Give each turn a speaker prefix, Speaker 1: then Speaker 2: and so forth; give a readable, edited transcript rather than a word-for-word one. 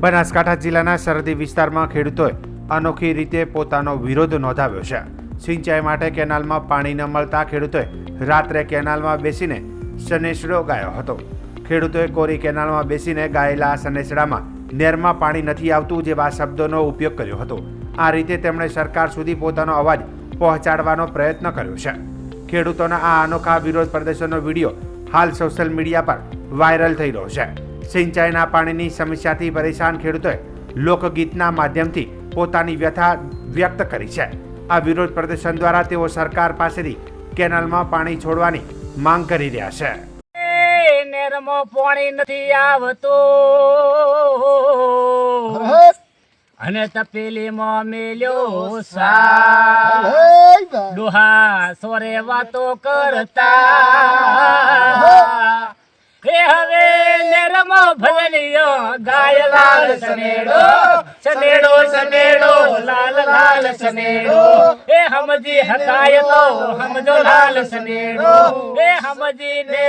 Speaker 1: બનાસકાંઠા જિલ્લાના સરહદી વિસ્તારમાં ખેડૂતોએ અનોખી રીતે પોતાનો વિરોધ નોંધાવ્યો છે। સિંચાઈ માટે કેનાલમાં પાણી ન મળતા ખેડૂતોએ રાત્રે કેનાલમાં બેસીને સનેસડો ગાયો હતો। ખેડૂતોએ કોરી કેનાલમાં બેસીને ગાયેલા સનેસડામાં નહેરમાં પાણી નથી આવતું જેવા શબ્દોનો ઉપયોગ કર્યો હતો। આ રીતે તેમણે સરકાર સુધી પોતાનો અવાજ પહોંચાડવાનો પ્રયત્ન કર્યો છે। ખેડૂતોના આ અનોખા વિરોધ પ્રદર્શનનો વિડીયો હાલ સોશિયલ મીડિયા પર વાયરલ થઈ રહ્યો છે। સિંચાઈના પાણીની સમસ્યાથી પરેશાન ખેડૂતોએ લોકગીતના માધ્યમથી પોતાની વ્યથા વ્યક્ત કરી છે। આ વિરોધ પ્રદર્શન દ્વારા તેઓ સરકાર પાસેથી કેનાલમાં પાણી છોડવાની માંગ કરી રહ્યા છે।
Speaker 2: નેરમાં પાણી નથી આવતું અને તપેલીમાં મેલ્યો સા ડોહા સોરે વાતો કરતા હે હવે નેરમાં ભજનિયો ગાય લાલ સનેડો સનેડો સનેડો લાલ લાલ સનેડો એ હમજી હકાય તો હમજો લાલ સનેડો એ હમજી ને